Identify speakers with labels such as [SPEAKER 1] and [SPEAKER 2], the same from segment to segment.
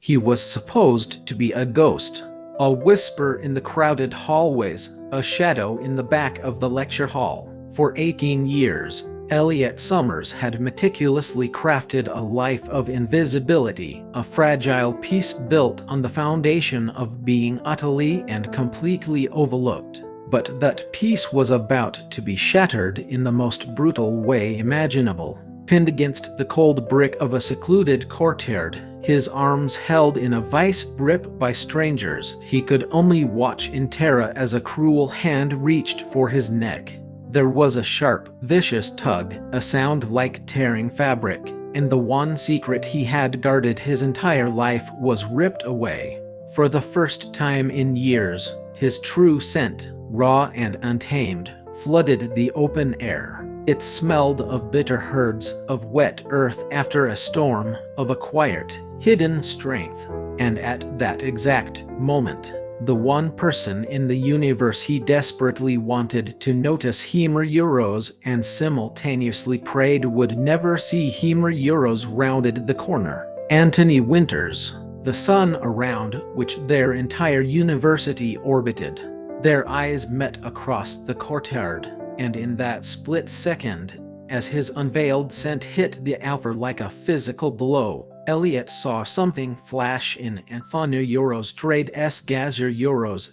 [SPEAKER 1] He was supposed to be a ghost, a whisper in the crowded hallways, a shadow in the back of the lecture hall. For 18 years, Elliot Summers had meticulously crafted a life of invisibility, a fragile piece built on the foundation of being utterly and completely overlooked. But that piece was about to be shattered in the most brutal way imaginable. Pinned against the cold brick of a secluded courtyard, his arms held in a vice grip by strangers, he could only watch in terror as a cruel hand reached for his neck. There was a sharp, vicious tug, a sound like tearing fabric, and the one secret he had guarded his entire life was ripped away. For the first time in years, his true scent, raw and untamed, flooded the open air. It smelled of bitter herds, of wet earth after a storm, of a quiet, hidden strength. And at that exact moment, the one person in the universe he desperately wanted to notice Euros and simultaneously prayed would never see Euros rounded the corner. Anthony Winters, the sun around which their entire university orbited. Their eyes met across the courtyard, and in that split second, as his unveiled scent hit the alpha like a physical blow, Elliot saw something flash in Anthony Euros,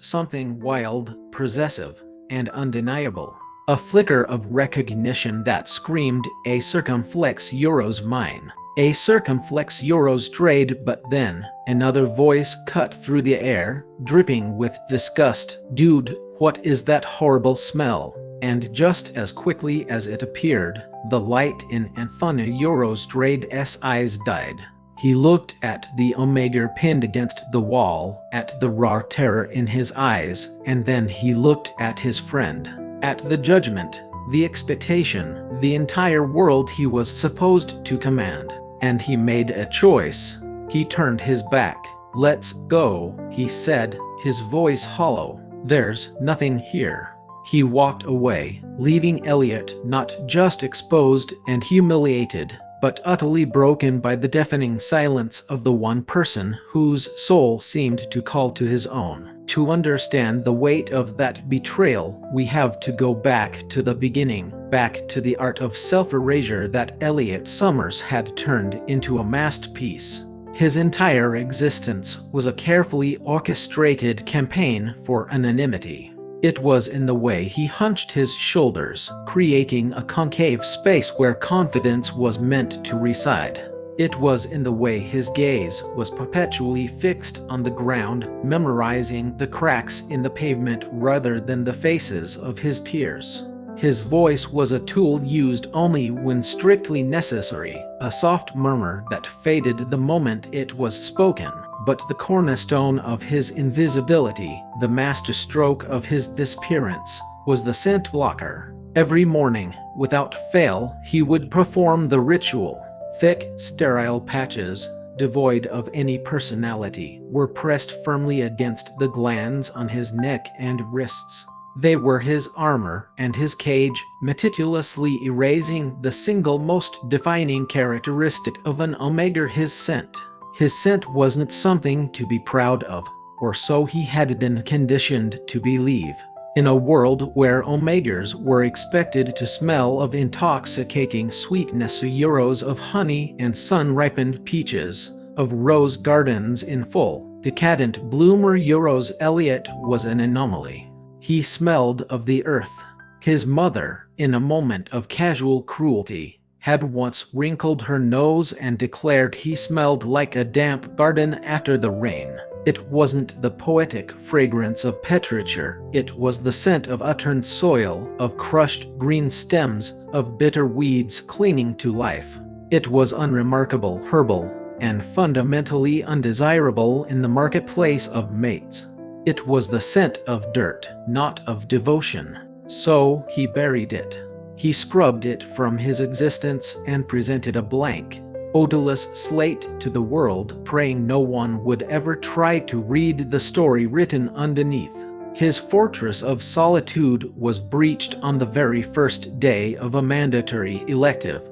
[SPEAKER 1] something wild, possessive, and undeniable. A flicker of recognition that screamed, a circumflex Euros mine. A circumflex Euros trade, but then, another voice cut through the air, dripping with disgust. Dude, what is that horrible smell? And just as quickly as it appeared, the light in Anthony Euros trade's eyes died. He looked at the Omega pinned against the wall, at the raw terror in his eyes, and then he looked at his friend, at the judgment, the expectation, the entire world he was supposed to command. And he made a choice. He turned his back. "Let's go," he said, his voice hollow. "There's nothing here." He walked away, leaving Elliot not just exposed and humiliated, but utterly broken by the deafening silence of the one person whose soul seemed to call to his own. To understand the weight of that betrayal, we have to go back to the beginning, back to the art of self-erasure that Elliot Summers had turned into a masterpiece. His entire existence was a carefully orchestrated campaign for anonymity. It was in the way he hunched his shoulders, creating a concave space where confidence was meant to reside. It was in the way his gaze was perpetually fixed on the ground, memorizing the cracks in the pavement rather than the faces of his peers. His voice was a tool used only when strictly necessary, a soft murmur that faded the moment it was spoken. But the cornerstone of his invisibility, the masterstroke of his disappearance, was the scent blocker. Every morning, without fail, he would perform the ritual. Thick, sterile patches, devoid of any personality, were pressed firmly against the glands on his neck and wrists. They were his armor and his cage, meticulously erasing the single most defining characteristic of an Omega: his scent. His scent wasn't something to be proud of, or so he had been conditioned to believe. In a world where Omegas were expected to smell of intoxicating sweetness, Euros of honey and sun-ripened peaches, of rose gardens in full, decadent bloomer Euros, Elliot was an anomaly. He smelled of the earth. His mother, in a moment of casual cruelty, had once wrinkled her nose and declared he smelled like a damp garden after the rain. It wasn't the poetic fragrance of petrichor, it was the scent of unturned soil, of crushed green stems, of bitter weeds clinging to life. It was unremarkable, herbal, and fundamentally undesirable in the marketplace of mates. It was the scent of dirt, not of devotion. So he buried it. He scrubbed it from his existence and presented a blank, odorless slate to the world, praying no one would ever try to read the story written underneath. His fortress of solitude was breached on the very first day of a mandatory elective.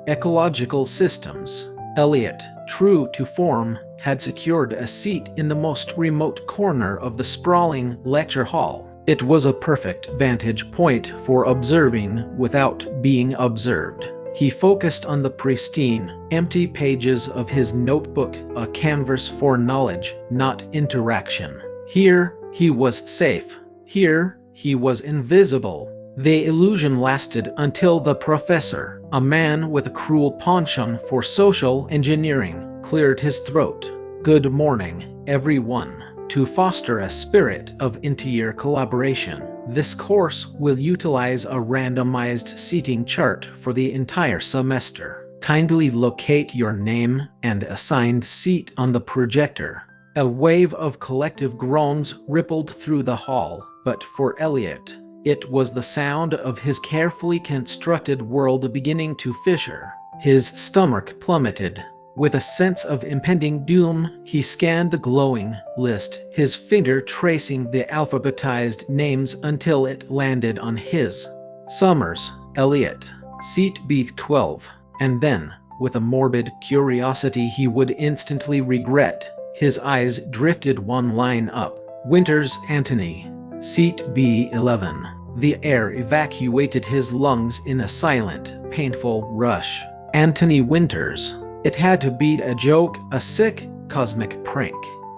[SPEAKER 1] Ecological systems. Elliot, true to form, had secured a seat in the most remote corner of the sprawling lecture hall. It was a perfect vantage point for observing without being observed. He focused on the pristine, empty pages of his notebook, a canvas for knowledge, not interaction. Here, he was safe. Here, he was invisible. The illusion lasted until the professor, a man with a cruel penchant for social engineering, cleared his throat. "Good morning, everyone. To foster a spirit of inter collaboration, this course will utilize a randomized seating chart for the entire semester. Kindly locate your name and assigned seat on the projector." A wave of collective groans rippled through the hall, but for Elliot, it was the sound of his carefully constructed world beginning to fissure. His stomach plummeted. With a sense of impending doom, he scanned the glowing list, his finger tracing the alphabetized names until it landed on his. Summers, Elliot, seat B12. And then, with a morbid curiosity he would instantly regret, his eyes drifted one line up. Winters, Anthony, seat B11. The air evacuated his lungs in a silent, painful rush. Anthony Winters. It had to be a joke, a sick, cosmic prank.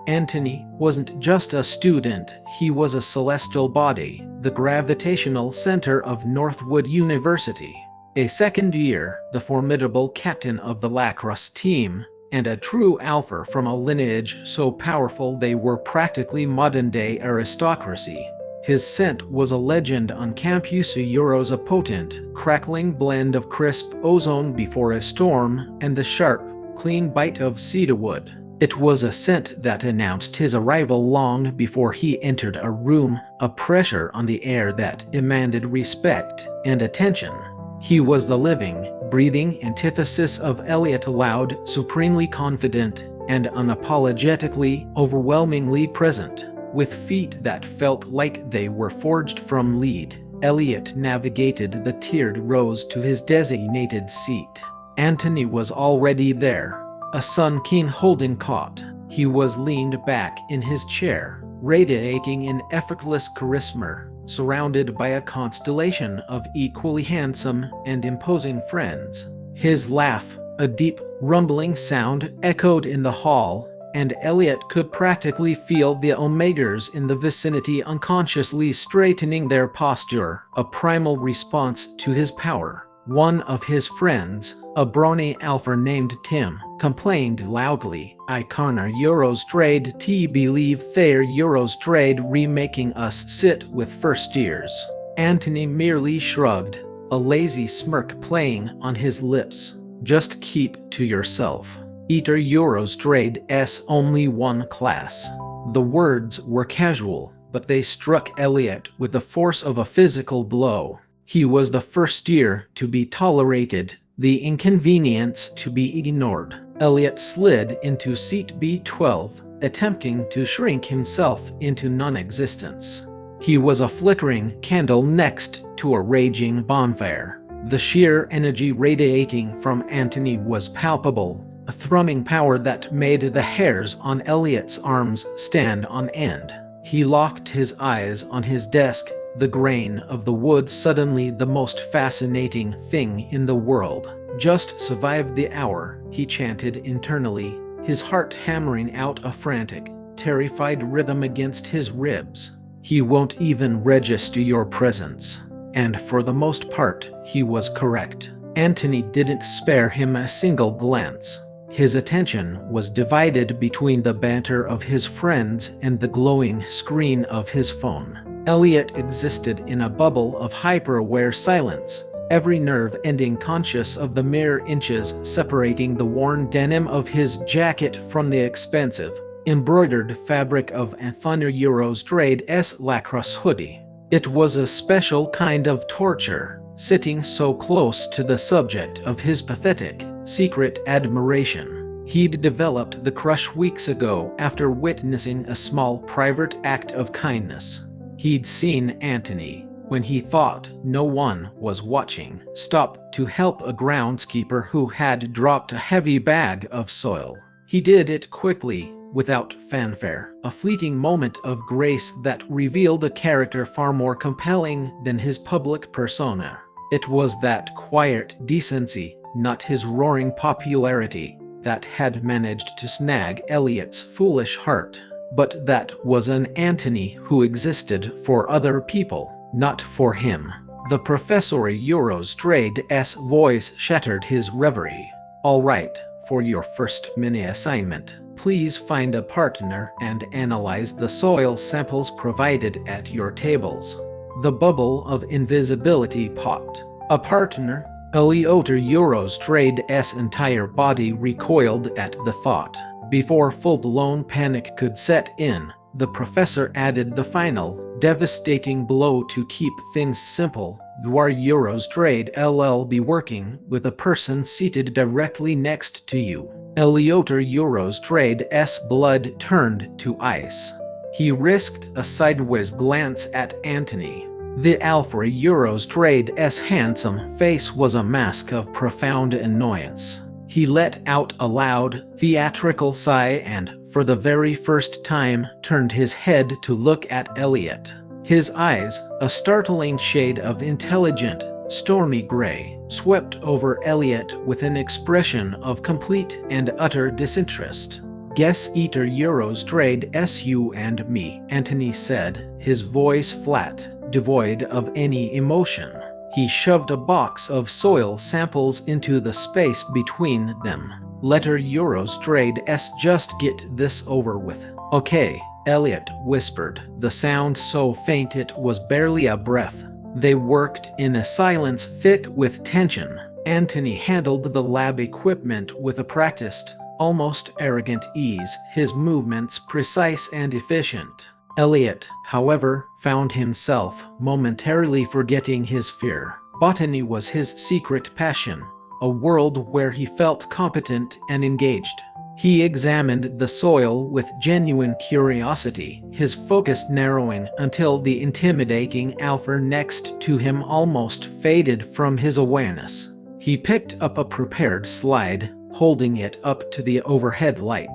[SPEAKER 1] Anthony wasn't just a student, he was a celestial body, the gravitational center of Northwood University. A second year, the formidable captain of the lacrosse team, and a true alpha from a lineage so powerful they were practically modern-day aristocracy. His scent was a legend on campus, a potent, crackling blend of crisp ozone before a storm and the sharp, clean bite of cedarwood. It was a scent that announced his arrival long before he entered a room, a pressure on the air that demanded respect and attention. He was the living, breathing antithesis of Elliot, loud, supremely confident, and unapologetically, overwhelmingly present. With feet that felt like they were forged from lead, Elliot navigated the tiered rows to his designated seat. Anthony was already there, a sun-king holding court. He was leaned back in his chair, radiating in effortless charisma, surrounded by a constellation of equally handsome and imposing friends. His laugh, a deep, rumbling sound, echoed in the hall, and Elliot could practically feel the omegas in the vicinity unconsciously straightening their posture, a primal response to his power. One of his friends, a brawny alpha named Tim, complained loudly, "I can't Eurostrade T believe they're Eurostrade remaking us sit with first years." Anthony merely shrugged, a lazy smirk playing on his lips. "Just keep to yourself. Eater Eurostrade's only one class." The words were casual, but they struck Elliot with the force of a physical blow. He was the first year to be tolerated, the inconvenience to be ignored. Elliot slid into seat B12, attempting to shrink himself into non-existence. He was a flickering candle next to a raging bonfire. The sheer energy radiating from Anthony was palpable, a thrumming power that made the hairs on Elliot's arms stand on end. He locked his eyes on his desk, the grain of the wood suddenly the most fascinating thing in the world. "Just survive the hour," he chanted internally, his heart hammering out a frantic, terrified rhythm against his ribs. "He won't even register your presence." And for the most part, he was correct. Anthony didn't spare him a single glance. His attention was divided between the banter of his friends and the glowing screen of his phone. Elliot existed in a bubble of hyper-aware silence, every nerve ending conscious of the mere inches separating the worn denim of his jacket from the expensive, embroidered fabric of Anthony Eurostrade's lacrosse hoodie. It was a special kind of torture, sitting so close to the subject of his pathetic, secret admiration. He'd developed the crush weeks ago after witnessing a small private act of kindness. He'd seen Anthony, when he thought no one was watching, stopped to help a groundskeeper who had dropped a heavy bag of soil. He did it quickly, without fanfare, a fleeting moment of grace that revealed a character far more compelling than his public persona. It was that quiet decency, not his roaring popularity, that had managed to snag Elliot's foolish heart. But that was an Antony who existed for other people, not for him. The Professor Eurostrade's voice shattered his reverie. "All right, for your first mini-assignment, please find a partner and analyze the soil samples provided at your tables." The bubble of invisibility popped. A partner? Elliot Eurostrade's entire body recoiled at the thought. Before full-blown panic could set in, the professor added the final, devastating blow to keep things simple. "You are Eurostrade LLB working with a person seated directly next to you." Elliot Eurostrade's blood turned to ice. He risked a sideways glance at Antony. The Alpha Eurostrade's handsome face was a mask of profound annoyance. He let out a loud, theatrical sigh and, for the very first time, turned his head to look at Elliot. His eyes, a startling shade of intelligent, stormy gray, swept over Elliot with an expression of complete and utter disinterest. "Guess Eater Eurostrade's you and me," Antony said, his voice flat, devoid of any emotion. He shoved a box of soil samples into the space between them. "Letter Eurostrade's just get this over with." "Okay," Elliot whispered, the sound so faint it was barely a breath. They worked in a silence thick with tension. Antony handled the lab equipment with a practiced, almost arrogant ease, his movements precise and efficient. Elliot, however, found himself momentarily forgetting his fear. Botany was his secret passion, a world where he felt competent and engaged. He examined the soil with genuine curiosity, his focus narrowing until the intimidating Alpha next to him almost faded from his awareness. He picked up a prepared slide, holding it up to the overhead light.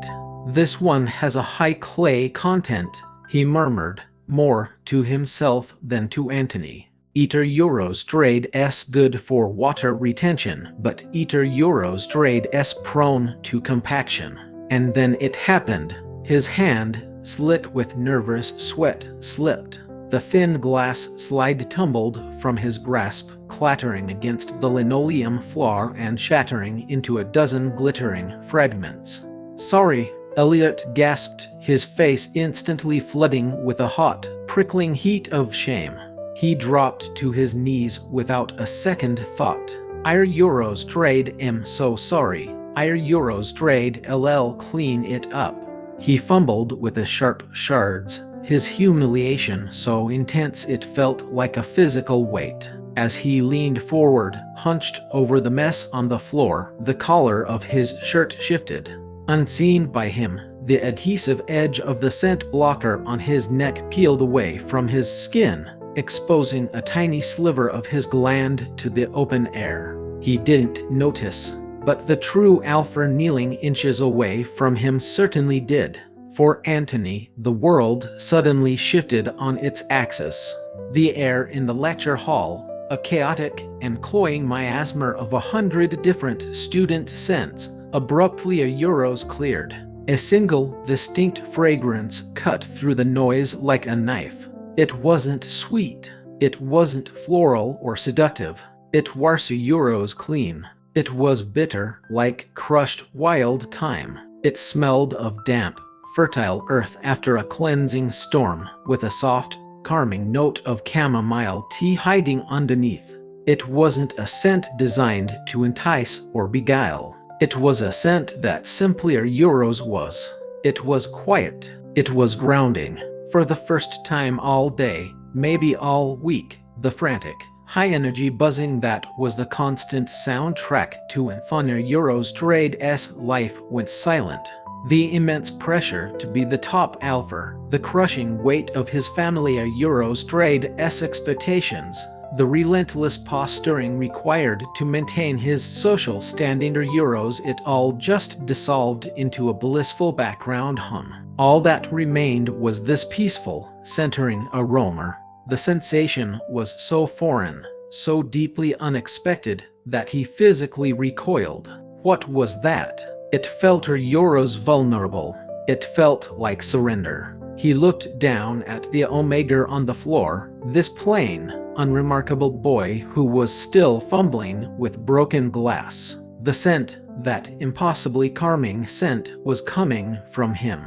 [SPEAKER 1] "This one has a high clay content," he murmured, more to himself than to Antony. "Eater Eurostrade's good for water retention, but Eater Eurostrade's prone to compaction." And then it happened. His hand, slick with nervous sweat, slipped. The thin glass slide tumbled from his grasp, clattering against the linoleum floor and shattering into a dozen glittering fragments. "Sorry," Elliot gasped, his face instantly flooding with a hot, prickling heat of shame. He dropped to his knees without a second thought. "Eir Eurostrade, I'm so sorry. Eir Eurostrade LL, clean it up." He fumbled with the sharp shards, his humiliation so intense it felt like a physical weight. As he leaned forward, hunched over the mess on the floor, the collar of his shirt shifted. Unseen by him, the adhesive edge of the scent blocker on his neck peeled away from his skin, exposing a tiny sliver of his gland to the open air. He didn't notice, but the true Alpha kneeling inches away from him certainly did. For Antony, the world suddenly shifted on its axis. The air in the lecture hall, a chaotic and cloying miasma of 100 different student scents, abruptly a euros cleared. A single, distinct fragrance cut through the noise like a knife. It wasn't sweet. It wasn't floral or seductive. It was euros clean. It was bitter, like crushed wild thyme. It smelled of damp, fertile earth after a cleansing storm, with a soft, calming note of chamomile tea hiding underneath. It wasn't a scent designed to entice or beguile. It was a scent that simply euros was. It was quiet. It was grounding. For the first time all day, maybe all week, the frantic, high-energy buzzing that was the constant soundtrack to Anthony Eurostrade's life went silent. The immense pressure to be the top alpha, the crushing weight of his family Euros trade's expectations, the relentless posturing required to maintain his social standing Euros, it all just dissolved into a blissful background hum. All that remained was this peaceful, centering aroma. The sensation was so foreign, so deeply unexpected, that he physically recoiled. What was that? It felt Euros vulnerable. It felt like surrender. He looked down at the Omega on the floor, this plain, unremarkable boy who was still fumbling with broken glass. The scent, that impossibly calming scent, was coming from him.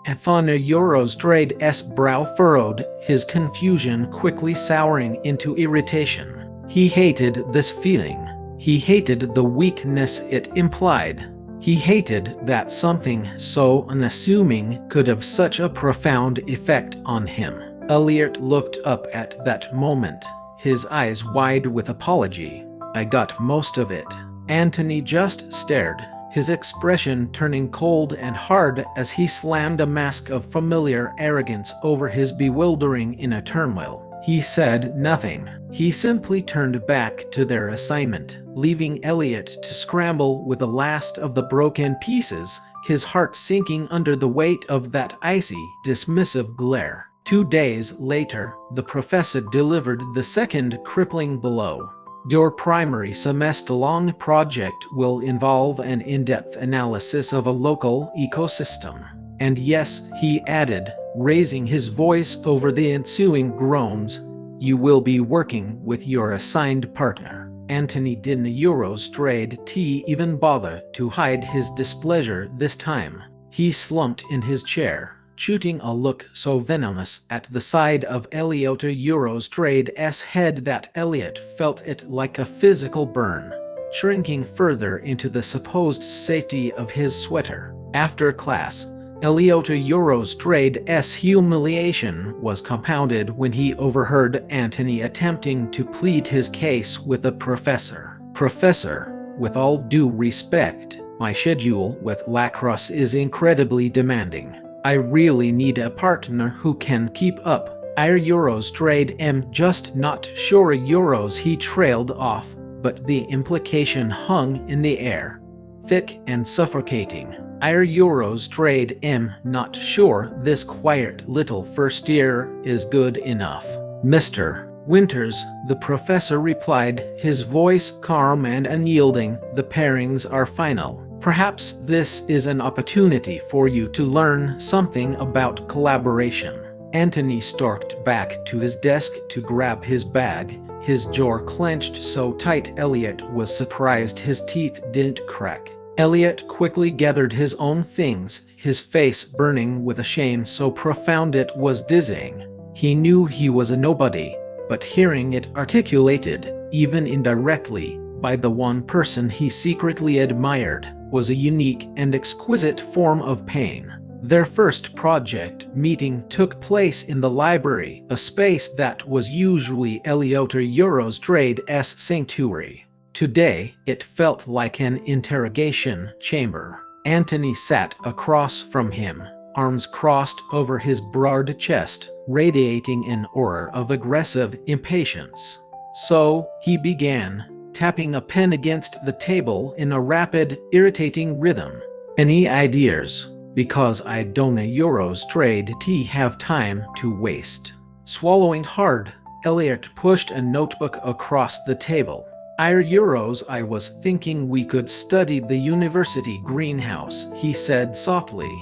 [SPEAKER 1] Athana Euros trade's brow furrowed, his confusion quickly souring into irritation. He hated this feeling. He hated the weakness it implied. He hated that something so unassuming could have such a profound effect on him. Elliot looked up at that moment, his eyes wide with apology. "I got most of it." Anthony just stared, his expression turning cold and hard as he slammed a mask of familiar arrogance over his bewildering inner turmoil. He said nothing. He simply turned back to their assignment, leaving Elliot to scramble with the last of the broken pieces, his heart sinking under the weight of that icy, dismissive glare. 2 days later, the professor delivered the second crippling blow. "Your primary semester-long project will involve an in-depth analysis of a local ecosystem. And yes," he added, raising his voice over the ensuing groans, "you will be working with your assigned partner." Anthony didn't Euros trade even bother to hide his displeasure this time. He slumped in his chair, shooting a look so venomous at the side of Elliot Euros trade's head that Elliot felt it like a physical burn, shrinking further into the supposed safety of his sweater. After class, Elliot Euros trade's humiliation was compounded when he overheard Anthony attempting to plead his case with the professor. "Professor, with all due respect, my schedule with lacrosse is incredibly demanding. I really need a partner who can keep up. Euros trade am just not sure." Euros he trailed off, but the implication hung in the air, thick and suffocating. Euros trade am not sure this quiet little first year is good enough. "Mr. Winters," the professor replied, his voice calm and unyielding, "the pairings are final. Perhaps this is an opportunity for you to learn something about collaboration." Anthony stalked back to his desk to grab his bag, his jaw clenched so tight Elliot was surprised his teeth didn't crack. Elliot quickly gathered his own things, his face burning with a shame so profound it was dizzying. He knew he was a nobody, but hearing it articulated, even indirectly, by the one person he secretly admired, was a unique and exquisite form of pain. Their first project meeting took place in the library, a space that was usually Elliot Euros trade's sanctuary. Today, it felt like an interrogation chamber. Anthony sat across from him, arms crossed over his broad chest, radiating an aura of aggressive impatience. "So," he began, tapping a pen against the table in a rapid, irritating rhythm, "any ideas? Because I don't Euros trade have time to waste." Swallowing hard, Elliot pushed a notebook across the table. "Euros, I was thinking we could study the university greenhouse," he said softly.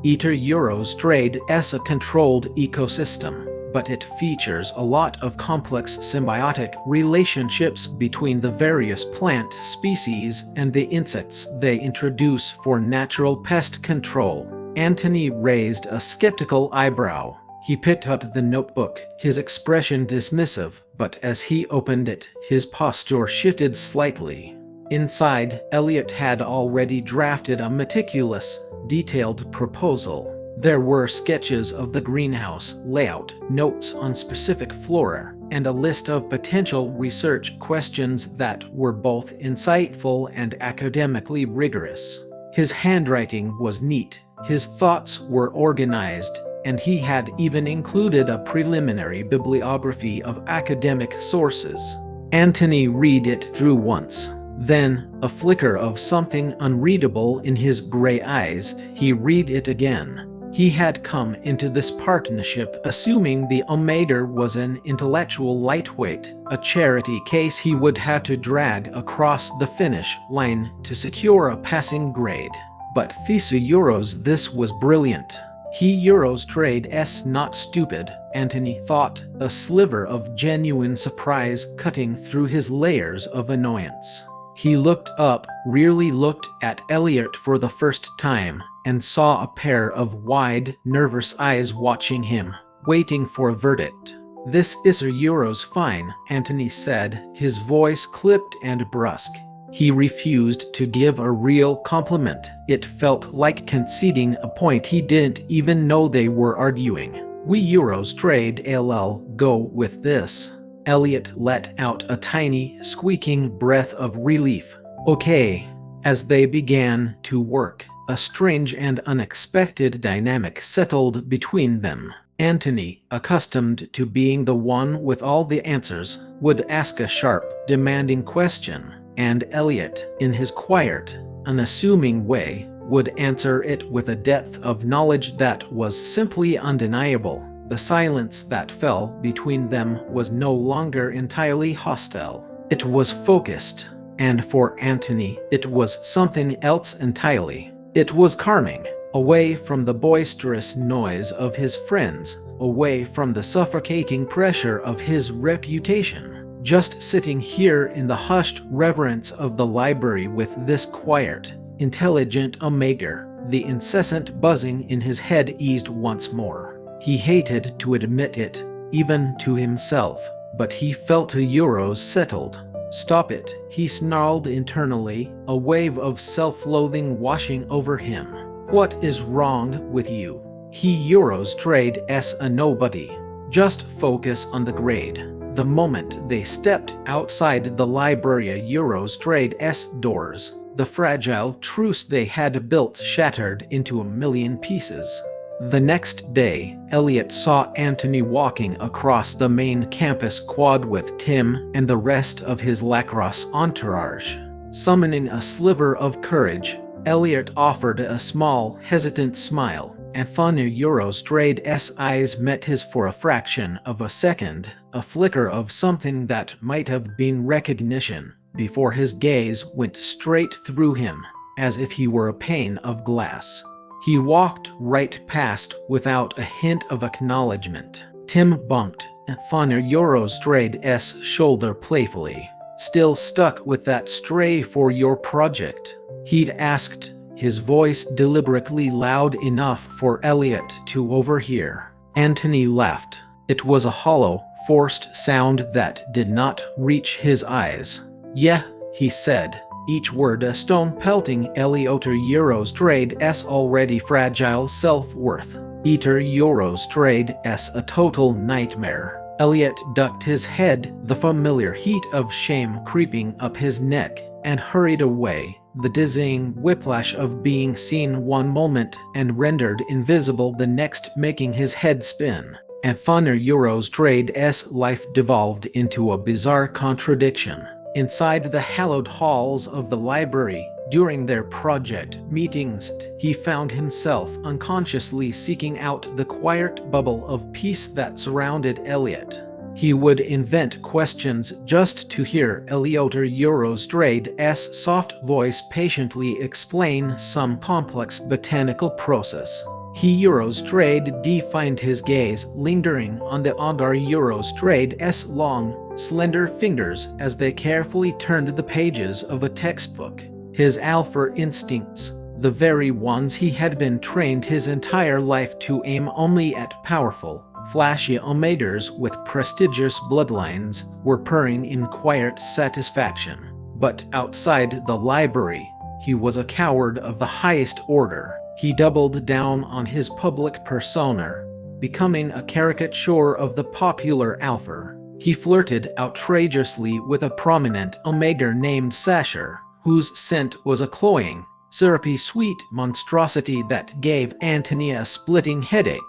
[SPEAKER 1] Euros trade as a controlled ecosystem, but it features a lot of complex symbiotic relationships between the various plant species and the insects they introduce for natural pest control. Anthony raised a skeptical eyebrow. He picked up the notebook, his expression dismissive, but as he opened it, his posture shifted slightly. Inside, Elliot had already drafted a meticulous, detailed proposal. There were sketches of the greenhouse layout, notes on specific flora, and a list of potential research questions that were both insightful and academically rigorous. His handwriting was neat, His thoughts were organized, and he had even included a preliminary bibliography of academic sources. Antony read it through once. Then, a flicker of something unreadable in his gray eyes, he read it again. He had come into this partnership assuming the Omega was an intellectual lightweight, a charity case he would have to drag across the finish line to secure a passing grade. But Thesaurus, this was brilliant. He Euros trade s not stupid, Antony thought, a sliver of genuine surprise cutting through his layers of annoyance. He looked up, really looked at Elliot for the first time, and saw a pair of wide, nervous eyes watching him, waiting for a verdict. "This is a Euros fine," Antony said, his voice clipped and brusque. He refused to give a real compliment. It felt like conceding a point he didn't even know they were arguing. "We Euros trade LL go with this." Elliot let out a tiny, squeaking breath of relief. "Okay." As they began to work, a strange and unexpected dynamic settled between them. Antony, accustomed to being the one with all the answers, would ask a sharp, demanding question, and Elliot, in his quiet, unassuming way, would answer it with a depth of knowledge that was simply undeniable. The silence that fell between them was no longer entirely hostile. It was focused, and for Antony, it was something else entirely. It was calming, away from the boisterous noise of his friends, away from the suffocating pressure of his reputation. Just sitting here in the hushed reverence of the library with this quiet, intelligent Omega, the incessant buzzing in his head eased once more. He hated to admit it, even to himself, but he felt a Euros settled. "Stop it," he snarled internally, a wave of self-loathing washing over him. "What is wrong with you? He Euros trade s a nobody. Just focus on the grade." The moment they stepped outside the library Euros trade s doors, the fragile truce they had built shattered into a million pieces. The next day, Elliot saw Antony walking across the main campus quad with Tim and the rest of his lacrosse entourage. Summoning a sliver of courage, Elliot offered a small, hesitant smile. Anthony Euros trade s eyes met his for a fraction of a second, a flicker of something that might have been recognition, before his gaze went straight through him, as if he were a pane of glass. He walked right past without a hint of acknowledgement. Tim bumped Anthony Euros trade s shoulder playfully. "Still stuck with that stray for your project?" he'd asked, his voice deliberately loud enough for Elliot to overhear. Antony laughed. It was a hollow, forced sound that did not reach his eyes. "Yeah," he said, each word a stone pelting Elliot Euros trade s already fragile self-worth. Eater Euros trade s a total nightmare. Elliot ducked his head, the familiar heat of shame creeping up his neck, and hurried away, the dizzying whiplash of being seen one moment and rendered invisible the next making his head spin. Anthony Euros trade s life devolved into a bizarre contradiction. Inside the hallowed halls of the library, during their project meetings, he found himself unconsciously seeking out the quiet bubble of peace that surrounded Elliot. He would invent questions just to hear Elliot Euros trade s soft voice patiently explain some complex botanical process. He Euros trade defined his gaze lingering on the Ondar Euros trade s long, slender fingers as they carefully turned the pages of a textbook. His alpha instincts, the very ones he had been trained his entire life to aim only at powerful, flashy Omegas with prestigious bloodlines, were purring in quiet satisfaction. But outside the library, he was a coward of the highest order. He doubled down on his public persona, becoming a caricature of the popular alpha. He flirted outrageously with a prominent Omega named Sasher, whose scent was a cloying, syrupy sweet monstrosity that gave Antony a splitting headache.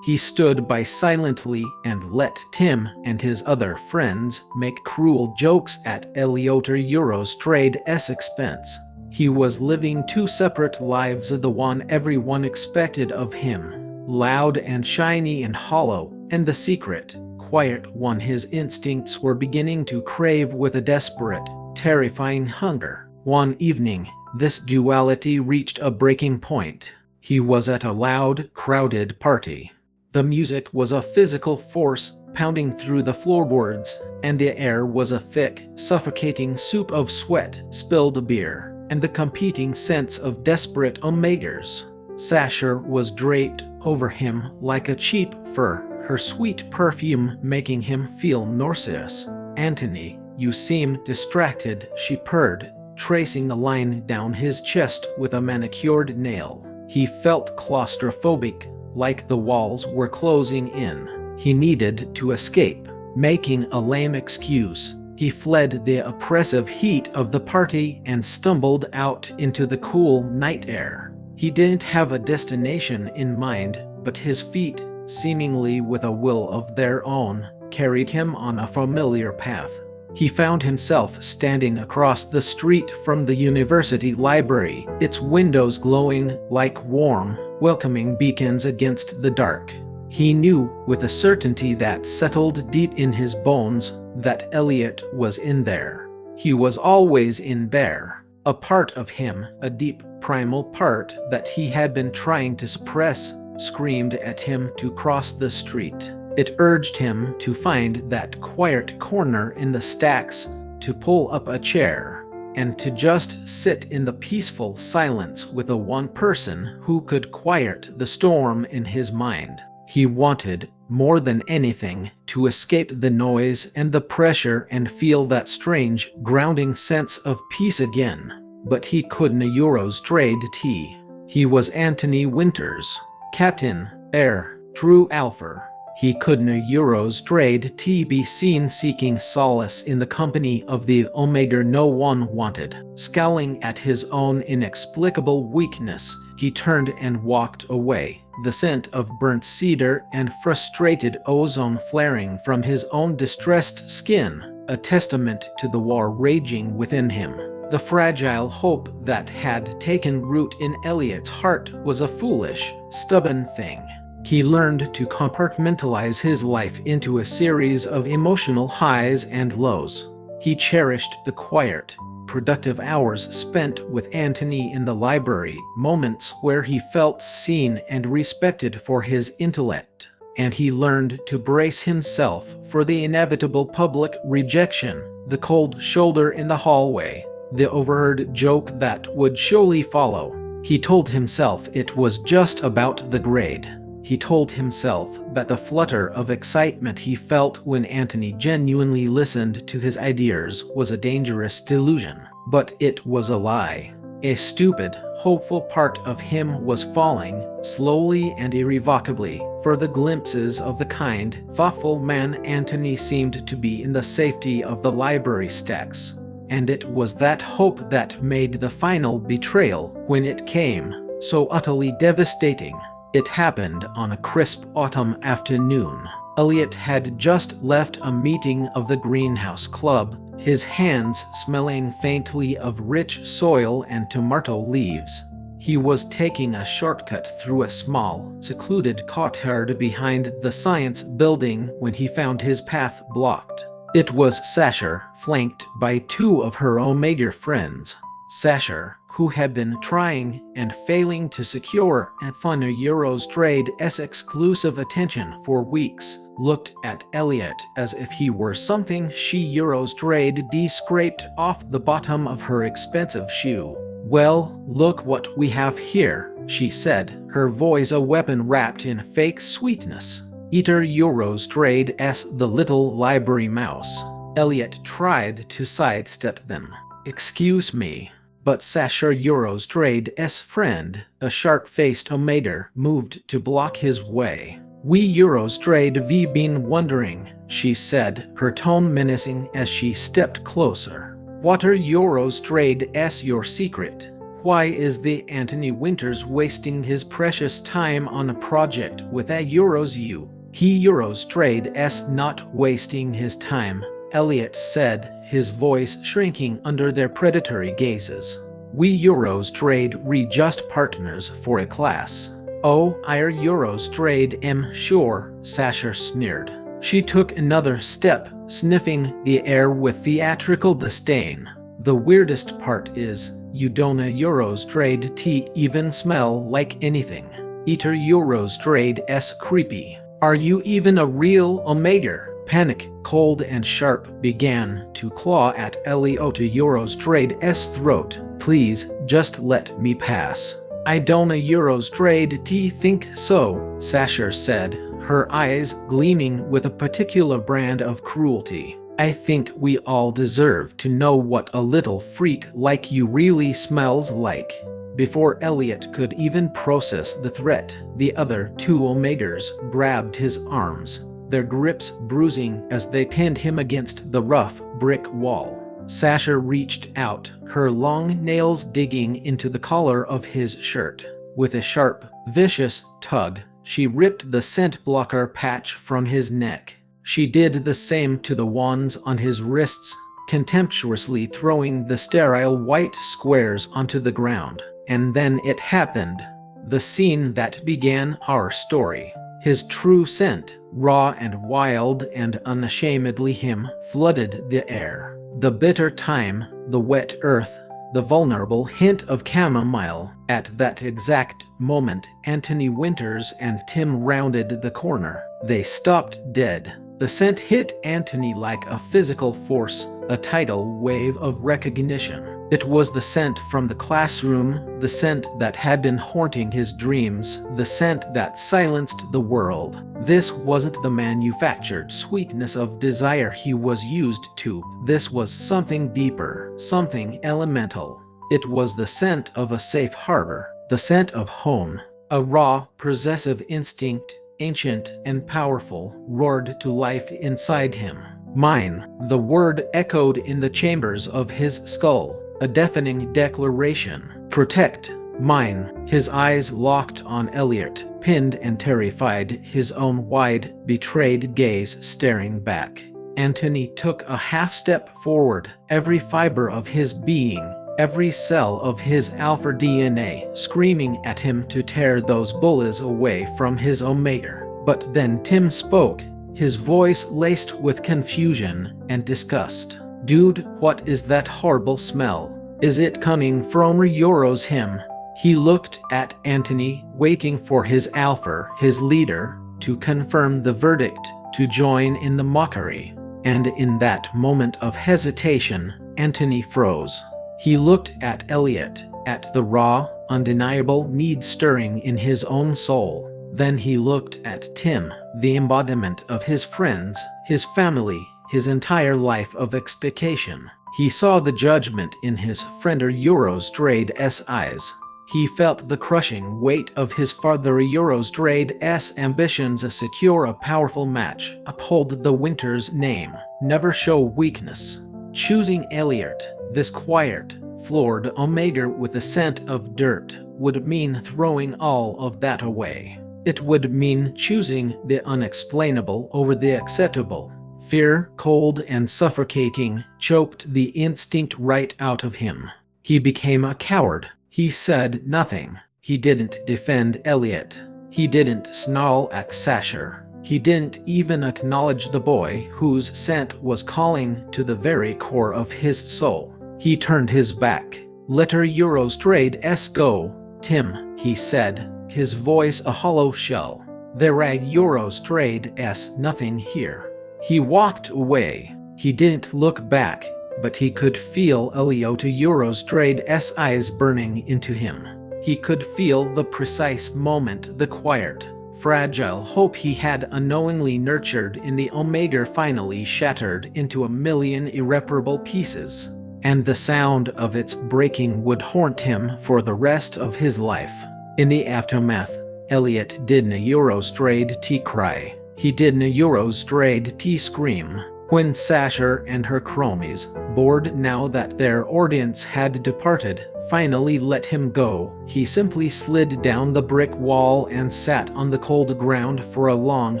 [SPEAKER 1] He stood by silently and let Tim and his other friends make cruel jokes at Eliotrade's expense. He was living two separate lives, the one everyone expected of him, loud and shiny and hollow, and the secret, quiet one his instincts were beginning to crave with a desperate, terrifying hunger. One evening, this duality reached a breaking point. He was at a loud, crowded party. The music was a physical force pounding through the floorboards, and the air was a thick, suffocating soup of sweat, spilled beer, and the competing scents of desperate omegas. Sasha was draped over him like a cheap fur, her sweet perfume making him feel nauseous. "Antony, you seem distracted," she purred, tracing the line down his chest with a manicured nail. He felt claustrophobic, like the walls were closing in. He needed to escape. Making a lame excuse, he fled the oppressive heat of the party and stumbled out into the cool night air. He didn't have a destination in mind, but his feet, seemingly with a will of their own, carried him on a familiar path. He found himself standing across the street from the university library, its windows glowing like warm, welcoming beacons against the dark. He knew, with a certainty that settled deep in his bones, that Elliot was in there. He was always in there. A part of him, a deep, primal part that he had been trying to suppress, screamed at him to cross the street. It urged him to find that quiet corner in the stacks, to pull up a chair, and to just sit in the peaceful silence with the one person who could quiet the storm in his mind. He wanted, more than anything, to escape the noise and the pressure and feel that strange, grounding sense of peace again. But he couldn't. Eurostrade T. He was Antony Winters, Captain, Heir, True Alpha. He couldn't Eurostrade T be seen seeking solace in the company of the Omega no one wanted. Scowling at his own inexplicable weakness, he turned and walked away, the scent of burnt cedar and frustrated ozone flaring from his own distressed skin, a testament to the war raging within him. The fragile hope that had taken root in Elliot's heart was a foolish, stubborn thing. He learned to compartmentalize his life into a series of emotional highs and lows. He cherished the quiet, productive hours spent with Antony in the library, moments where he felt seen and respected for his intellect. And he learned to brace himself for the inevitable public rejection, the cold shoulder in the hallway, the overheard joke that would surely follow. He told himself it was just about the grade. He told himself that the flutter of excitement he felt when Antony genuinely listened to his ideas was a dangerous delusion. But it was a lie. A stupid, hopeful part of him was falling, slowly and irrevocably, for the glimpses of the kind, thoughtful man Antony seemed to be in the safety of the library stacks. And it was that hope that made the final betrayal, when it came, so utterly devastating. It happened on a crisp autumn afternoon. Elliot had just left a meeting of the Greenhouse Club, his hands smelling faintly of rich soil and tomato leaves. He was taking a shortcut through a small, secluded courtyard behind the science building when he found his path blocked. It was Sasha, flanked by two of her Omega friends. Sasha, who had been trying and failing to secure Anthony Eurostrade's exclusive attention for weeks, looked at Elliot as if he were something she Eurostrade scraped off the bottom of her expensive shoe. "Well, look what we have here," she said, her voice a weapon wrapped in fake sweetness. "Eater Eurostrade's the little library mouse." Elliot tried to sidestep them. "Excuse me." But Sasha Eurostrade's friend, a sharp-faced Omega, moved to block his way. "We Eurostrade been wondering," she said, her tone menacing as she stepped closer. "What are Eurostrade's your secret? why is the Anthony Winters wasting his precious time on a project with a Euros U? He Euros trade s not wasting his time, Elliot said, his voice shrinking under their predatory gazes. We Euros trade re just partners for a class. Oh, our Euros trade sure, Sasha sneered. She took another step, sniffing the air with theatrical disdain. The weirdest part is, you don't Euros trade tea even smell like anything. Eater Euros trade s creepy. Are you even a real Omega? Panic, cold and sharp, began to claw at Eliota Euros trade's throat. Please, just let me pass. I don't Euros trade tea think so, Sasha said, her eyes gleaming with a particular brand of cruelty. I think we all deserve to know what a little freak like you really smells like. Before Elliot could even process the threat, the other two Omegas grabbed his arms, their grips bruising as they pinned him against the rough brick wall. Sasha reached out, her long nails digging into the collar of his shirt. With a sharp, vicious tug, she ripped the scent blocker patch from his neck. She did the same to the ones on his wrists, contemptuously throwing the sterile white squares onto the ground. And then it happened. The scene that began our story. His true scent, raw and wild and unashamedly him, flooded the air. The bitter thyme, the wet earth, the vulnerable hint of chamomile. At that exact moment, Anthony Winters and Tim rounded the corner. They stopped dead. The scent hit Anthony like a physical force, a tidal wave of recognition. It was the scent from the classroom, the scent that had been haunting his dreams, the scent that silenced the world. This wasn't the manufactured sweetness of desire he was used to. This was something deeper, something elemental. It was the scent of a safe harbor, the scent of home. A raw, possessive instinct, ancient and powerful, roared to life inside him. Mine, the word echoed in the chambers of his skull, a deafening declaration. Protect. Mine. His eyes locked on Elliot, pinned and terrified, his own wide, betrayed gaze staring back. Anthony took a half-step forward, every fiber of his being, every cell of his alpha DNA screaming at him to tear those bullies away from his Omega. But then Tim spoke, his voice laced with confusion and disgust. Dude, what is that horrible smell? Is it coming from Euros him? He looked at Anthony, waiting for his alpha, his leader, to confirm the verdict, to join in the mockery. And in that moment of hesitation, Anthony froze. He looked at Elliot, at the raw, undeniable need stirring in his own soul. Then he looked at Tim, the embodiment of his friends, his family, his entire life of expectation. He saw the judgment in his friend Euros trade's eyes. He felt the crushing weight of his father Euros trade's ambitions secure a powerful match, uphold the Winters name, never show weakness. Choosing Elliot, this quiet, floored Omega with a scent of dirt, would mean throwing all of that away. It would mean choosing the unexplainable over the acceptable. Fear, cold and suffocating, choked the instinct right out of him. He became a coward. He said nothing. He didn't defend Elliot. He didn't snarl at Sasha. He didn't even acknowledge the boy whose scent was calling to the very core of his soul. He turned his back. Let her Euros trade's go, Tim, he said, his voice a hollow shell. There are Euros trade's nothing here. He walked away. He didn't look back, but he could feel Eliota Euros trade's eyes burning into him. He could feel the precise moment the quiet, fragile hope he had unknowingly nurtured in the Omega finally shattered into a million irreparable pieces. And the sound of its breaking would haunt him for the rest of his life. In the aftermath, Elliot didn't Euros trade T cry. He didn't Euros trade T scream. When Sasher and her cronies, bored now that their audience had departed, finally let him go, he simply slid down the brick wall and sat on the cold ground for a long,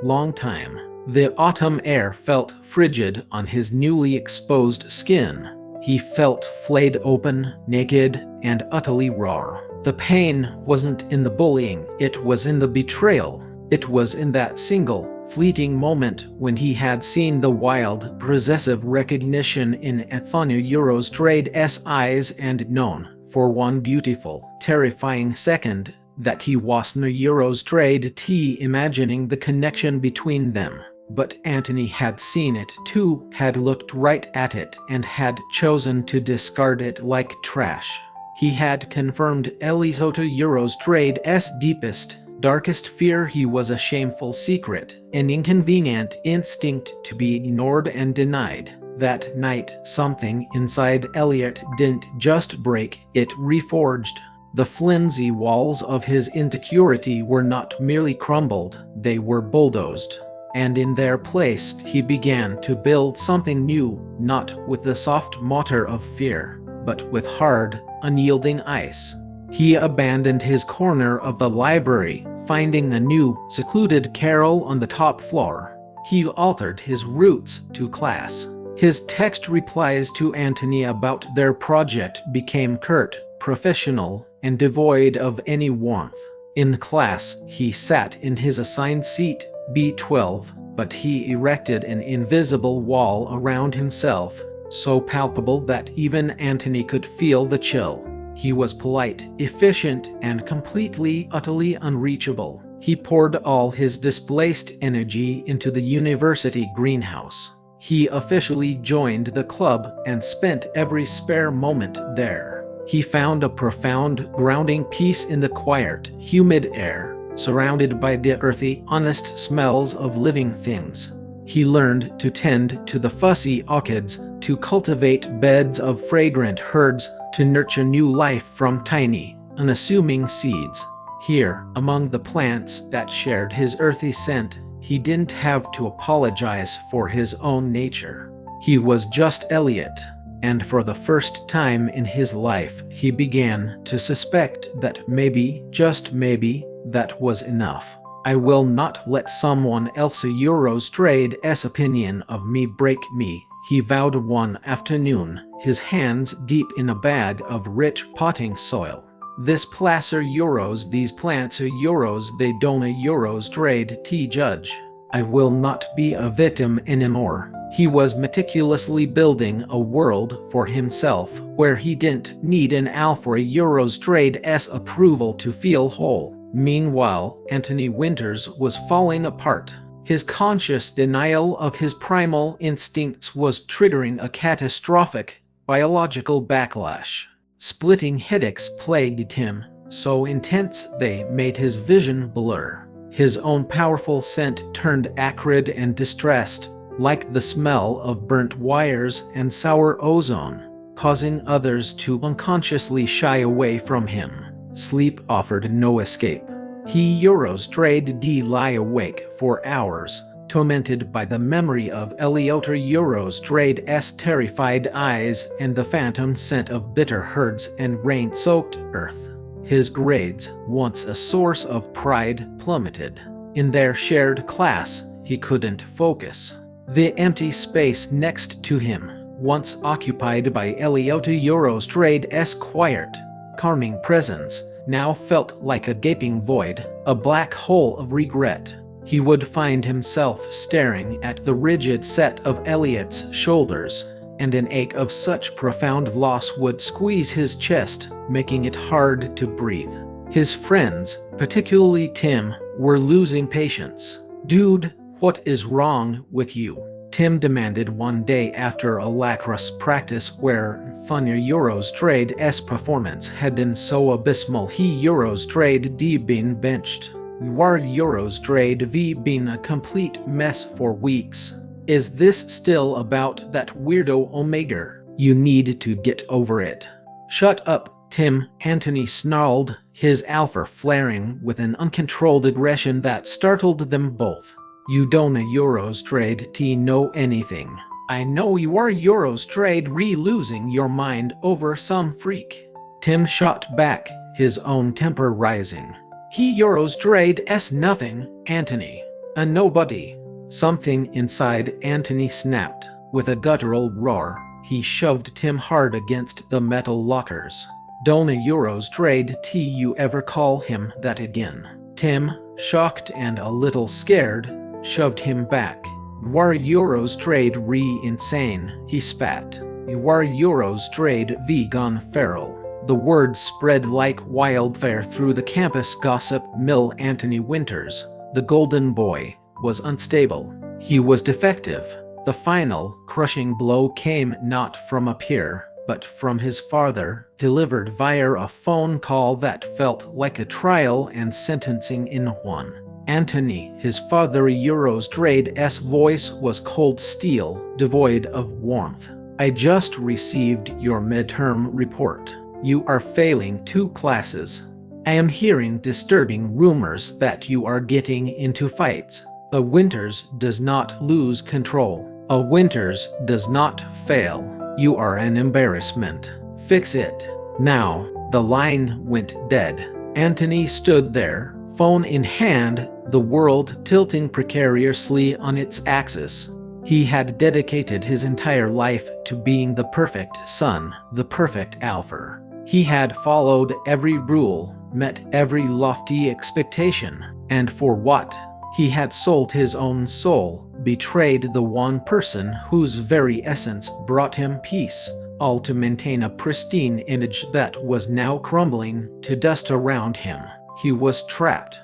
[SPEAKER 1] long time. The autumn air felt frigid on his newly exposed skin. He felt flayed open, naked, and utterly raw. The pain wasn't in the bullying, it was in the betrayal. It was in that single, fleeting moment when he had seen the wild, possessive recognition in Anthony Eurostrade's eyes and known, for one beautiful, terrifying second, that he wasn't Eurostrade imagining the connection between them. But Anthony had seen it too, had looked right at it, and had chosen to discard it like trash. He had confirmed Elizoto Eurostrade's deepest, darkest fear. He was a shameful secret, an inconvenient instinct to be ignored and denied. That night, something inside Elliot didn't just break, it reforged. The flimsy walls of his insecurity were not merely crumbled, they were bulldozed. And in their place, he began to build something new, not with the soft mortar of fear, but with hard, unyielding ice. He abandoned his corner of the library, finding a new, secluded carrel on the top floor. He altered his routes to class. His text replies to Anthony about their project became curt, professional, and devoid of any warmth. In class, he sat in his assigned seat, B12, but he erected an invisible wall around himself, so palpable that even Anthony could feel the chill. He was polite, efficient, and completely, utterly unreachable. He poured all his displaced energy into the university greenhouse. He officially joined the club and spent every spare moment there. He found a profound, grounding peace in the quiet, humid air, surrounded by the earthy, honest smells of living things. He learned to tend to the fussy orchids, to cultivate beds of fragrant herbs, to nurture new life from tiny, unassuming seeds. Here, among the plants that shared his earthy scent, he didn't have to apologize for his own nature. He was just Elliot. And for the first time in his life, he began to suspect that maybe, just maybe, that was enough. I will not let someone else Eurostrade's opinion of me break me, he vowed one afternoon, his hands deep in a bag of rich potting soil. This placer Euros, these plants are Euros, they don't a Eurostrade judge. I will not be a victim anymore. He was meticulously building a world for himself where he didn't need an Alpha Eurostrade's approval to feel whole. Meanwhile, Anthony Winters was falling apart. His conscious denial of his primal instincts was triggering a catastrophic, biological backlash. Splitting headaches plagued him, so intense they made his vision blur. His own powerful scent turned acrid and distressed, like the smell of burnt wires and sour ozone, causing others to unconsciously shy away from him. Sleep offered no escape. He Eurostrade lie awake for hours, tormented by the memory of Eliota Eurostrade's terrified eyes and the phantom scent of bitter herds and rain-soaked earth. His grades, once a source of pride, plummeted. In their shared class, he couldn't focus. The empty space next to him, once occupied by Eliota Eurostrade's quiet, calming presence, now felt like a gaping void, a black hole of regret. He would find himself staring at the rigid set of Elliot's shoulders, and an ache of such profound loss would squeeze his chest, making it hard to breathe. His friends, particularly Tim, were losing patience. "Dude, what is wrong with you?" Tim demanded one day after a lacrosse practice where Thunder Eurostrade's performance had been so abysmal he Eurostrade been benched. "War Eurostrade been a complete mess for weeks. Is this still about that weirdo Omega? You need to get over it." "Shut up, Tim," Anthony snarled, his alpha flaring with an uncontrolled aggression that startled them both. You don't Eurostrade T know anything. I know you are Eurostrade losing your mind over some freak. Tim shot back, his own temper rising. He Eurostrade nothing, Anthony. A nobody. Something inside Anthony snapped. With a guttural roar, he shoved Tim hard against the metal lockers. Don't Eurostrade you ever call him that again. Tim, shocked and a little scared, shoved him back. You are Eurostrade insane, he spat. You are Eurostrade gone feral. The word spread like wildfire through the campus gossip mill. Anthony Winters, the golden boy, was unstable. He was defective. The final, crushing blow came not from up here, but from his father, delivered via a phone call that felt like a trial and sentencing in one. Anthony, his father Eurostrade's voice was cold steel, devoid of warmth. I just received your midterm report. You are failing 2 classes. I am hearing disturbing rumors that you are getting into fights. A Winters does not lose control. A Winters does not fail. You are an embarrassment. Fix it. Now. The line went dead. Anthony stood there, phone in hand, the world tilting precariously on its axis. He had dedicated his entire life to being the perfect son, the perfect alpha. He had followed every rule, met every lofty expectation, and for what? He had sold his own soul, betrayed the one person whose very essence brought him peace, all to maintain a pristine image that was now crumbling to dust around him. He was trapped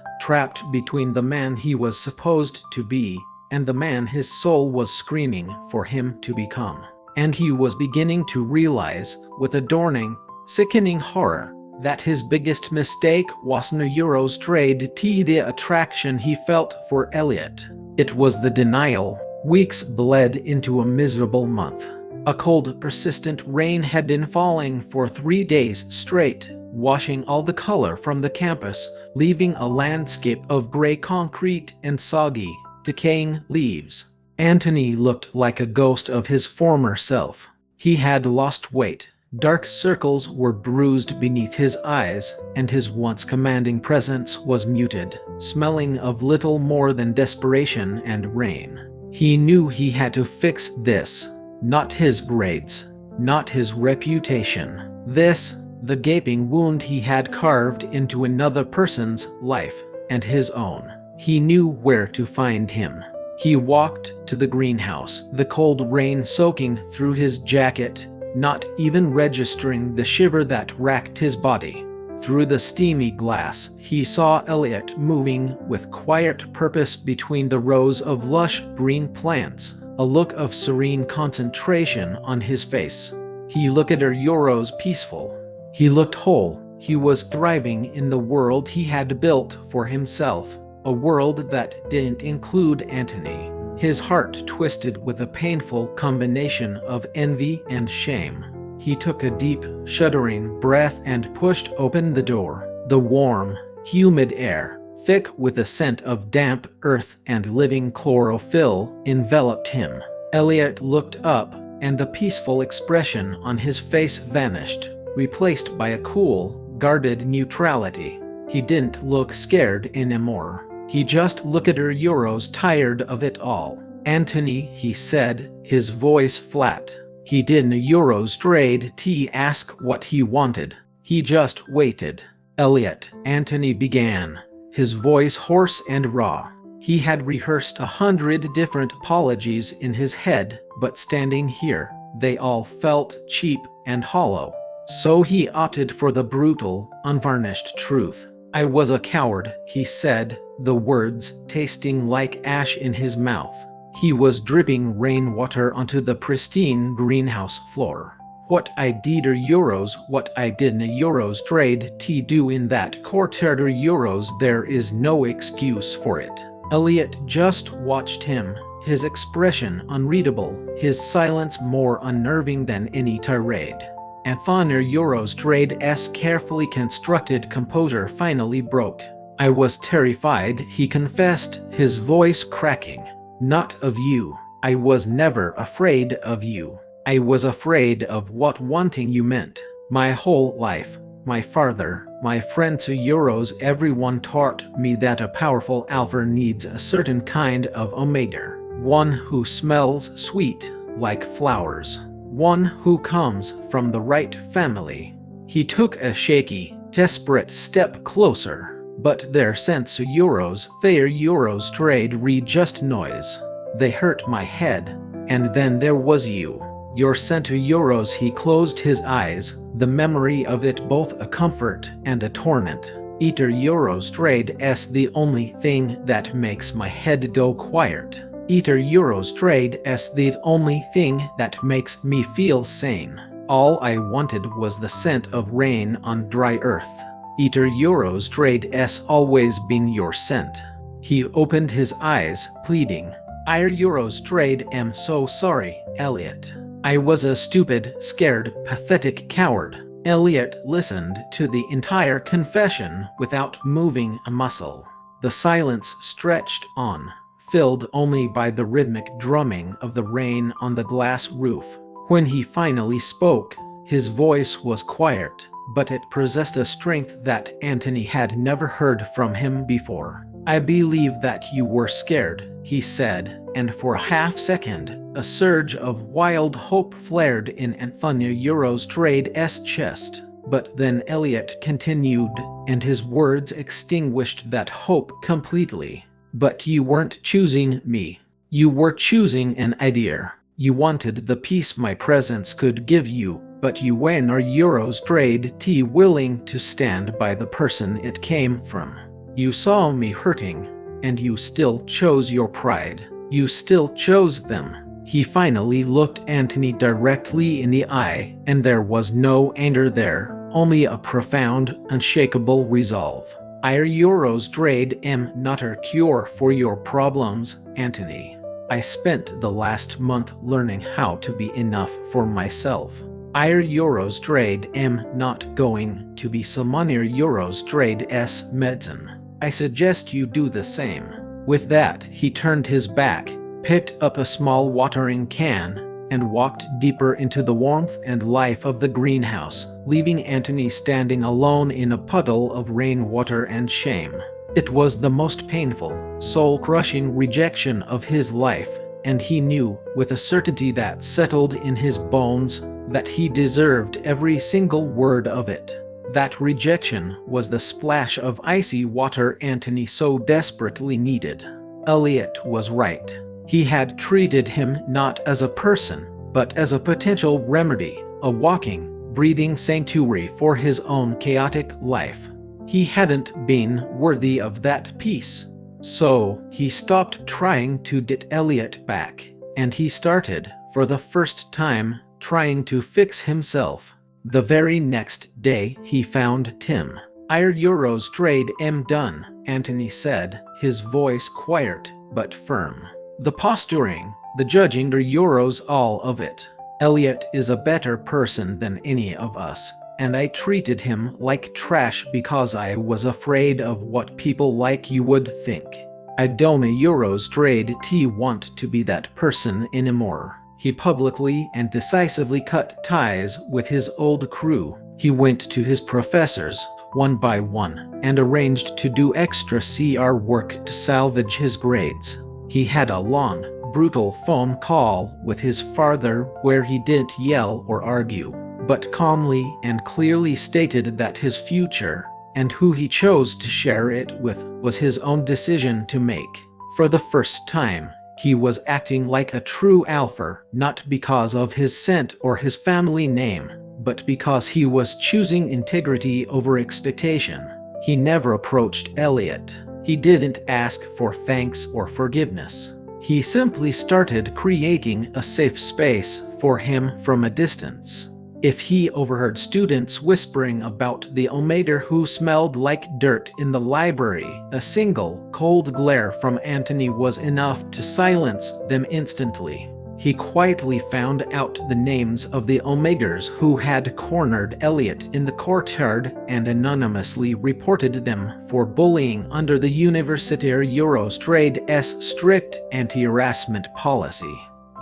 [SPEAKER 1] between the man he was supposed to be and the man his soul was screaming for him to become. And he was beginning to realize, with a dawning, sickening horror, that his biggest mistake wasn't Eurostrade the attraction he felt for Elliot. It was the denial. Weeks bled into a miserable month. A cold, persistent rain had been falling for 3 days straight, washing all the color from the campus, leaving a landscape of gray concrete and soggy, decaying leaves. Anthony looked like a ghost of his former self. He had lost weight. Dark circles were bruised beneath his eyes, and his once commanding presence was muted, smelling of little more than desperation and rain. He knew he had to fix this. Not his grades, not his reputation. This, the gaping wound he had carved into another person's life, and his own. He knew where to find him. He walked to the greenhouse, the cold rain soaking through his jacket, not even registering the shiver that racked his body. Through the steamy glass, he saw Elliot moving with quiet purpose between the rows of lush green plants, a look of serene concentration on his face. He looked at her Euros peaceful. He looked whole. He was thriving in the world he had built for himself, a world that didn't include Anthony. His heart twisted with a painful combination of envy and shame. He took a deep, shuddering breath and pushed open the door. The warm, humid air, thick with a scent of damp earth and living chlorophyll, enveloped him. Elliot looked up, and the peaceful expression on his face vanished, replaced by a cool, guarded neutrality. He didn't look scared anymore. He just looked at her Euros, tired of it all. Anthony, he said, his voice flat. He didn't Eurostrade ask what he wanted. He just waited. Elliot, Anthony began, his voice hoarse and raw. He had rehearsed 100 different apologies in his head, but standing here, they all felt cheap and hollow. So he opted for the brutal, unvarnished truth. I was a coward, he said, the words tasting like ash in his mouth. He was dripping rainwater onto the pristine greenhouse floor. What I did Euros, what I didn't Eurostrade do in that quarter Euros, there is no excuse for it. Elliot just watched him, his expression unreadable, his silence more unnerving than any tirade. Anthony Eurostrade's carefully constructed composure finally broke. I was terrified, he confessed, his voice cracking. Not of you. I was never afraid of you. I was afraid of what wanting you meant. My whole life, my father, my friend to Euros, everyone taught me that a powerful alpha needs a certain kind of omega. One who smells sweet, like flowers. One who comes from the right family. He took a shaky, desperate step closer, but their sense Euros, their Euros trade re just noise. They hurt my head. And then there was you. Your center Euros. He closed his eyes, the memory of it both a comfort and a torment. Eater Euros trade s the only thing that makes my head go quiet. Eater Euros trade s the only thing that makes me feel sane. All I wanted was the scent of rain on dry earth. Eater Euros trade s always been your scent. He opened his eyes, pleading. Eater Euros trade am so sorry, Elliot. I was a stupid, scared, pathetic coward. Elliot listened to the entire confession without moving a muscle. The silence stretched on, filled only by the rhythmic drumming of the rain on the glass roof. When he finally spoke, his voice was quiet, but it possessed a strength that Anthony had never heard from him before. I believe that you were scared, he said, and for a half-second, a surge of wild hope flared in Anthony Euros trade's chest. But then Elliot continued, and his words extinguished that hope completely. But you weren't choosing me. You were choosing an idea. You wanted the peace my presence could give you, but you were Euros trade willing to stand by the person it came from. You saw me hurting, and you still chose your pride. You still chose them. He finally looked Anthony directly in the eye, and there was no anger there, only a profound, unshakable resolve. Euros trade am not a cure for your problems, Anthony. I spent the last month learning how to be enough for myself. Euros trade am not going to be someone Euros trade's medicine. I suggest you do the same. With that, he turned his back, picked up a small watering can, and walked deeper into the warmth and life of the greenhouse, leaving Anthony standing alone in a puddle of rainwater and shame. It was the most painful, soul-crushing rejection of his life, and he knew, with a certainty that settled in his bones, that he deserved every single word of it. That rejection was the splash of icy water Anthony so desperately needed. Elliot was right. He had treated him not as a person, but as a potential remedy, a walking, breathing sanctuary for his own chaotic life. He hadn't been worthy of that peace. So he stopped trying to get Elliot back, and he started, for the first time, trying to fix himself. The very next day, he found Tim. Euros trade am done, Anthony said, his voice quiet but firm. The posturing, the judging Euros, all of it. Elliot is a better person than any of us, and I treated him like trash because I was afraid of what people like you would think. I don't Euros trade want to be that person anymore. He publicly and decisively cut ties with his old crew. He went to his professors, one by one, and arranged to do extra CR work to salvage his grades. He had a long, brutal phone call with his father where he didn't yell or argue, but calmly and clearly stated that his future, and who he chose to share it with, was his own decision to make. For the first time, he was acting like a true alpha, not because of his scent or his family name, but because he was choosing integrity over expectation. He never approached Elliot. He didn't ask for thanks or forgiveness. He simply started creating a safe space for him from a distance. If he overheard students whispering about the Omega who smelled like dirt in the library, a single, cold glare from Anthony was enough to silence them instantly. He quietly found out the names of the Omegas who had cornered Elliot in the courtyard and anonymously reported them for bullying under the Universitaire Eurostrade's strict anti-harassment policy.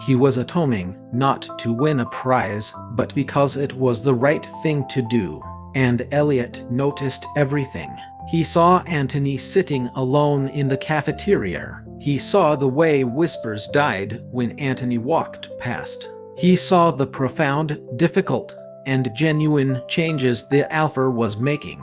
[SPEAKER 1] He was atoning, not to win a prize, but because it was the right thing to do. And Elliot noticed everything. He saw Anthony sitting alone in the cafeteria. He saw the way whispers died when Anthony walked past. He saw the profound, difficult, and genuine changes the Alpha was making.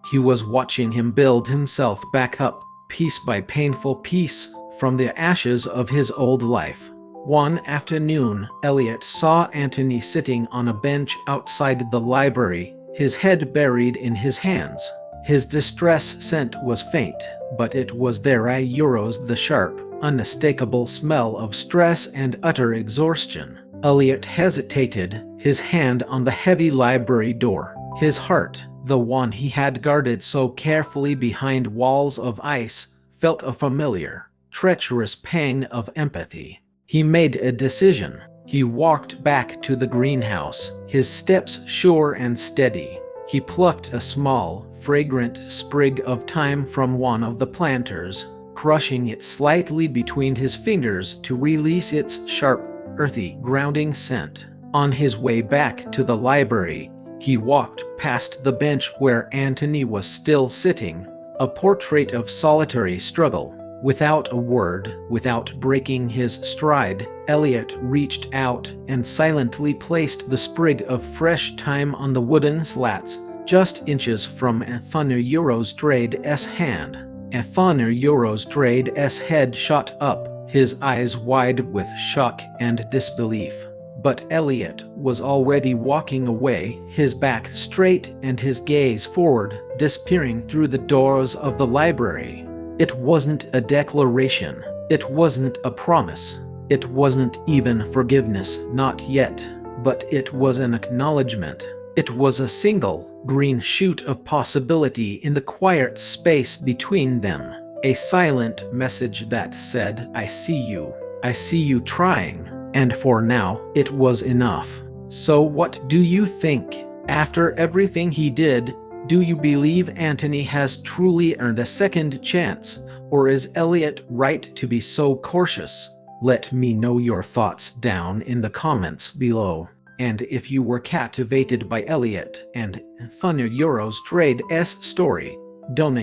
[SPEAKER 1] He was watching him build himself back up, piece by painful piece, from the ashes of his old life. One afternoon, Elliot saw Anthony sitting on a bench outside the library, his head buried in his hands. His distress scent was faint, but it was there. The sharp, unmistakable smell of stress and utter exhaustion. Elliot hesitated, his hand on the heavy library door. His heart, the one he had guarded so carefully behind walls of ice, felt a familiar, treacherous pang of empathy. He made a decision. He walked back to the greenhouse, his steps sure and steady. He plucked a small, fragrant sprig of thyme from one of the planters, crushing it slightly between his fingers to release its sharp, earthy, grounding scent. On his way back to the library, he walked past the bench where Anthony was still sitting, a portrait of solitary struggle. Without a word, without breaking his stride, Elliot reached out and silently placed the sprig of fresh thyme on the wooden slats, just inches from Anthony Eurostrade's hand. Anthony Eurostrade's head shot up, his eyes wide with shock and disbelief. But Elliot was already walking away, his back straight and his gaze forward, disappearing through the doors of the library. It wasn't a declaration. It wasn't a promise. It wasn't even forgiveness, not yet. But it was an acknowledgement. It was a single, green shoot of possibility in the quiet space between them. A silent message that said, "I see you. I see you trying." And for now, it was enough. So what do you think? After everything he did, do you believe Anthony has truly earned a second chance, or is Elliot right to be so cautious? Let me know your thoughts down in the comments below. And if you were captivated by Elliot and Anthony Eurostrade's story, don't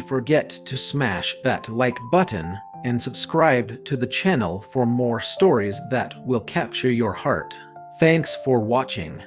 [SPEAKER 1] forget to smash that like button and subscribe to the channel for more stories that will capture your heart. Thanks for watching.